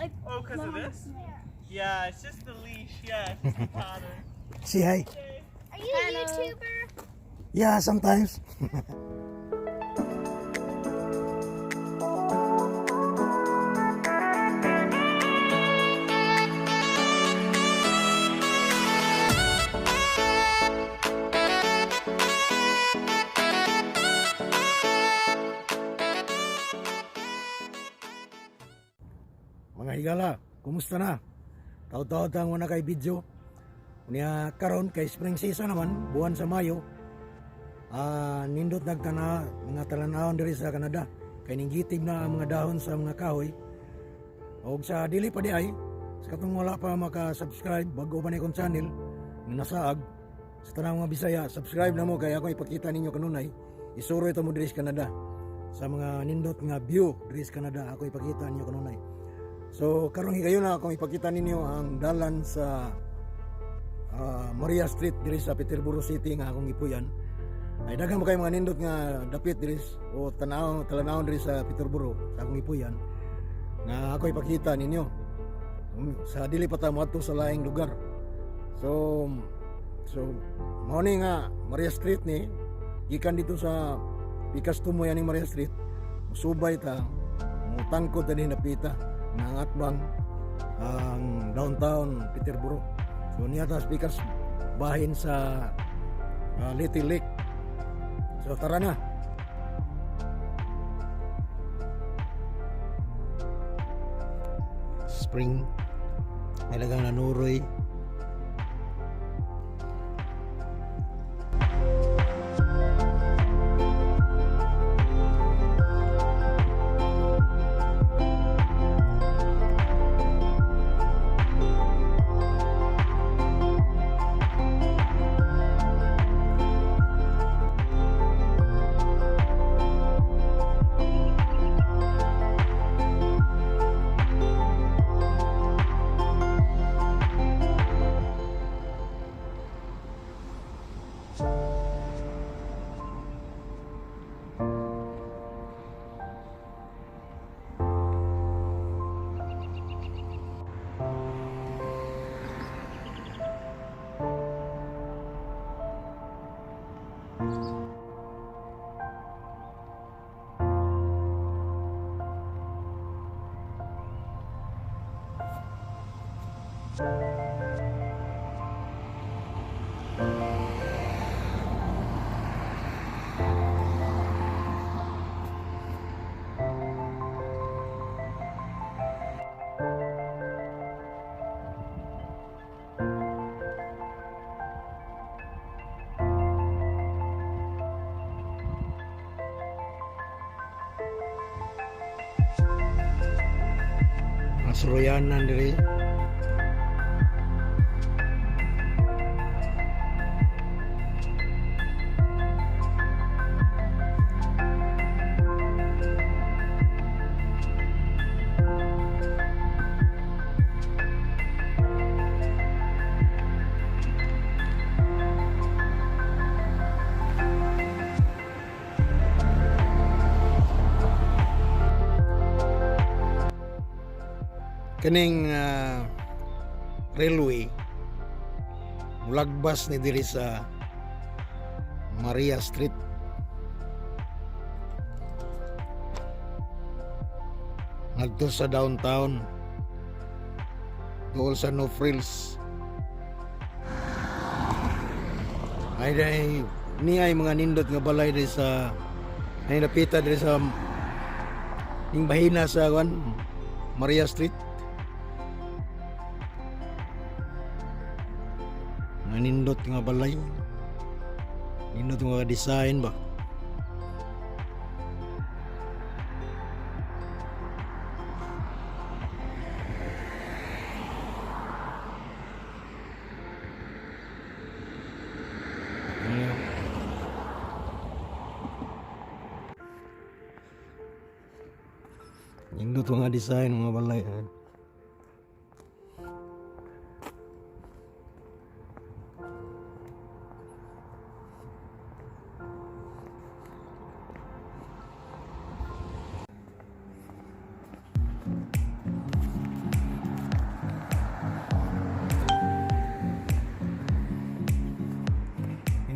like Oh, because of this? Yeah, it's just the leash. Yeah, it's just the pattern. Say hi. Are you a YouTuber? Yeah, sometimes. Mga higala, kumusta na? Taod-taod ang wala kay video. Unya karon kay spring season naman, buwan sa Mayo. Nindot nagtana mga talanawon diri sa Canada. Kay ninggitib na ang mga dahon sa mga kahoy. Og sa dili pa di ay, sa katong wala pa maka-subscribe bago pa ni kong channel, nga nasaag sa tanang mga Bisaya, subscribe na mo kay ako ipakita ninyo kanunay. Isuro ito mo diri sa Canada. Sa mga nindot nga view diri sa Canada, ako ipakita ninyo kanunay. So karong higayon na akong ipakita ninyo ang dalan sa Maria Street diri sa Peterborough City nga akong ipuyan. Ay daghan mo kay mga nindot nga dapit diri o talanawon diri sa Peterborough sa akong ipuyan nga ako ipakita ninyo. Sa dili pa ta moadto sa laing lugar. So mao ni nga Maria Street ni gikan dito sa pikas tumoy aning Maria Street. Musubay ta, mutangkod ta din napita nangatbang ang downtown Peterborough. So niya ta speakers bahin sa Little Lake. So tara na. Spring talagang nanuroy. Suroyanan diri. Kaning railway mulagbas ni diri sa Maria Street. Ngadto sa downtown dool sa No Frills. Ay ni ay mga nindot nga balay diri sa ay napita diri sa ning bahina sa Maria Street. Nindot nga balay, nindot nga design ba. Nindot nga design mga balay.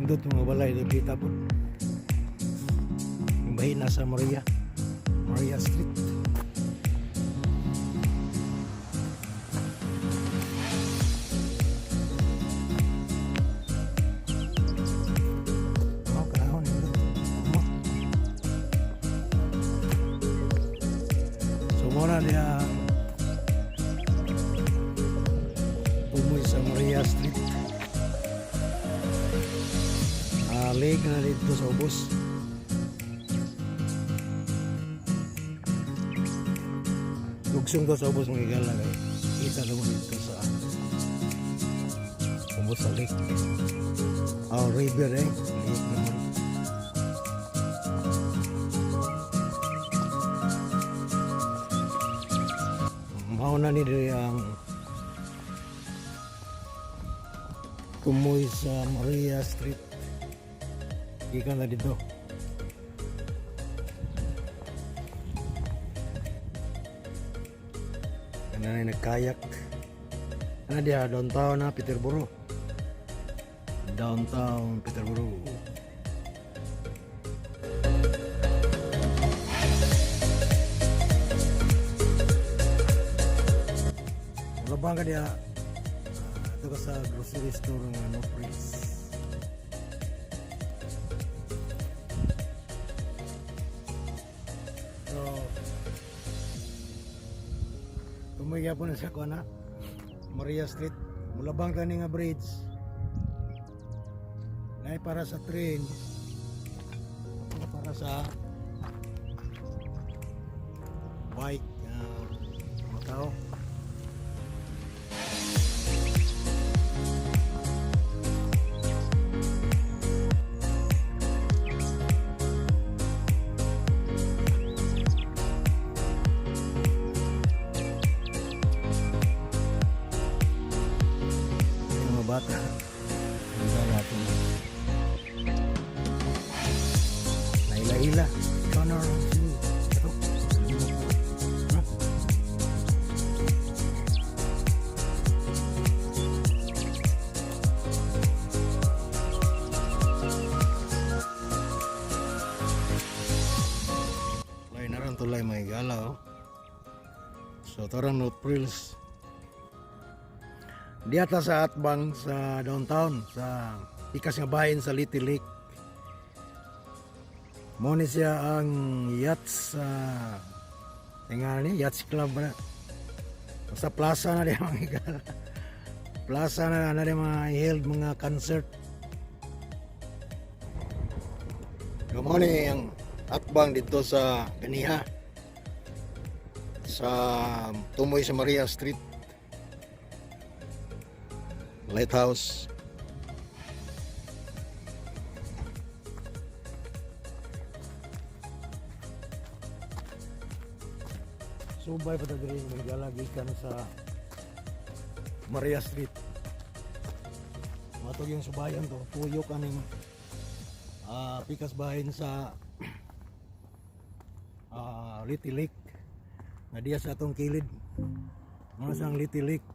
Nindot mga balay kita po. Yung bahin nasa Maria Street. Kanahon nindot. So muna dia Tumoy sa Maria Street. Lake na dito sa ubos. Lugsong to sa ubos mga igala kay kita naman dito sa ubos sa lake. River lake naman. Mauna ni diri ang Tumoy sa Maria Street. Ikan na dito. Kanina nagkayak. Ano dia downtown na Peterborough. Downtown Peterborough. Labang ka dia. Ito ka sa grocery store ng North Prince. Tumigya po na sa kuana Maria Street. Mulabang tani nga bridge. Nay para sa train. Para sa bike. Mga tao. Bata hindi natin naila-ila corner ito lain naran tulay may galaw so torang North Prills di atas sa atbang sa downtown sa ikas nga bahin sa Little Lake. Mo ni siya ang yachts yachts club na sa plaza na di mga igala. Plaza na di mga held mga concert. Mo ni ang atbang dito sa Ganiha sa Tumoy sa Maria Street Lighthouse. Subay pa diri magalagikan sa Maria Street. Matog yung subayan to, tuyo kaning pikas bahin sa Little Lake. Na diya sa atong kilid. Mga sang Little Lake.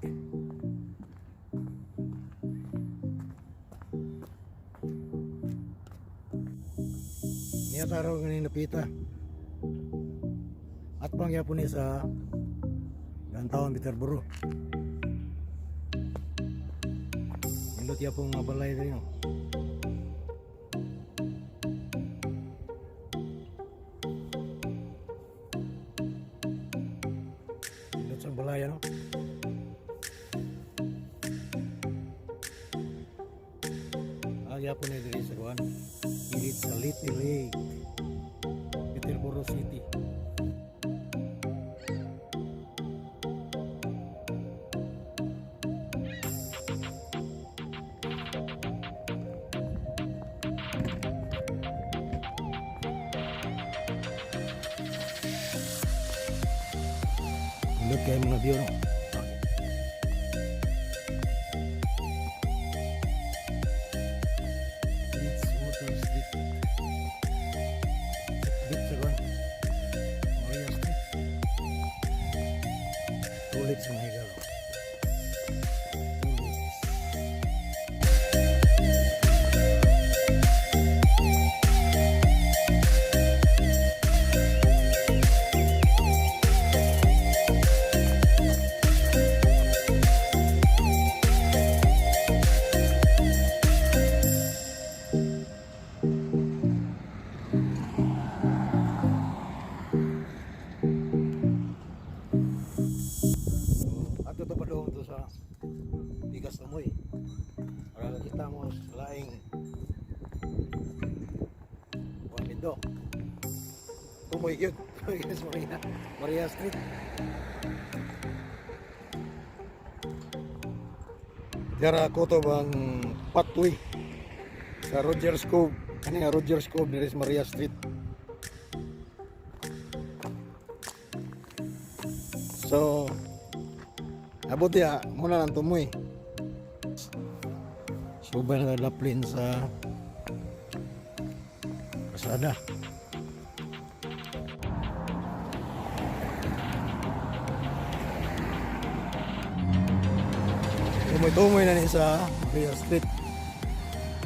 Niya taro ganing napita. At pangyapon ni sa downtown Peterborough. Indot ya pong mabalay rin. Indot sa balay no. Magyapon ni diri sa kuan. Ilit sa Little Lake, Peterborough City. Look kayo mga view no? It's water street. Deep sa kuwan. Maria Street. Tulit sa mga higaw. Tulit. amoy. Para kita mo laing Wamido. Tumoy yun. Yes, Maria Street. Dara ko to bang pathway sa Rogers Cove. Kani nga Rogers Cove diri sa Maria Street. So abot ya muna lang tumoy. Subay na laplin sa kasada. Tumoy na ni sa Maria Street.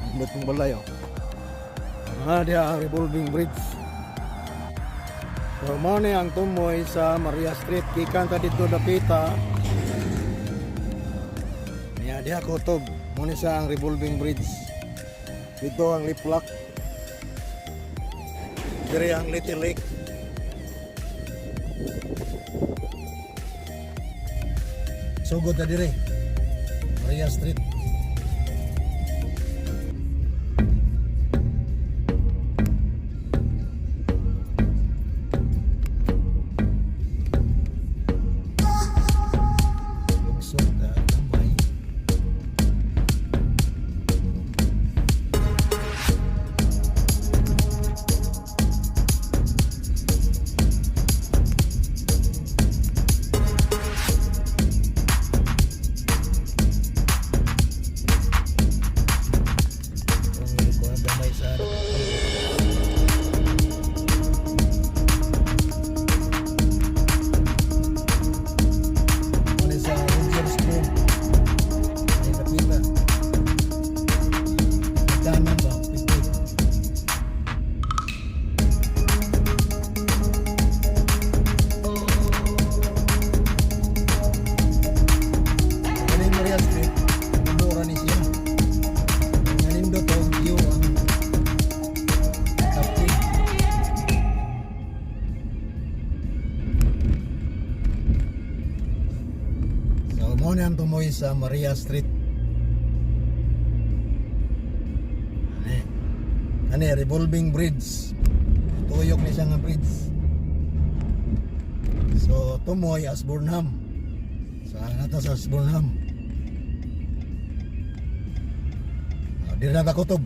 Ang batong balay oh. Dia ang revolving bridge. So mo ni ang tumoy sa Maria Street gikan ta dito dapita. Niya dia kutob. Mo ni sa ang revolving bridge. Dito ang Liplak. Diri ang Little Lake. Sugod na diri. Maria Street. Lugsod na gamay. Mo ni ang tumoy sa Maria Street. Ani revolving bridge. Tuyok ni siya nga bridge. So tumoy as Burnham. Sa nata sa Burnham. Diri na ta kutob.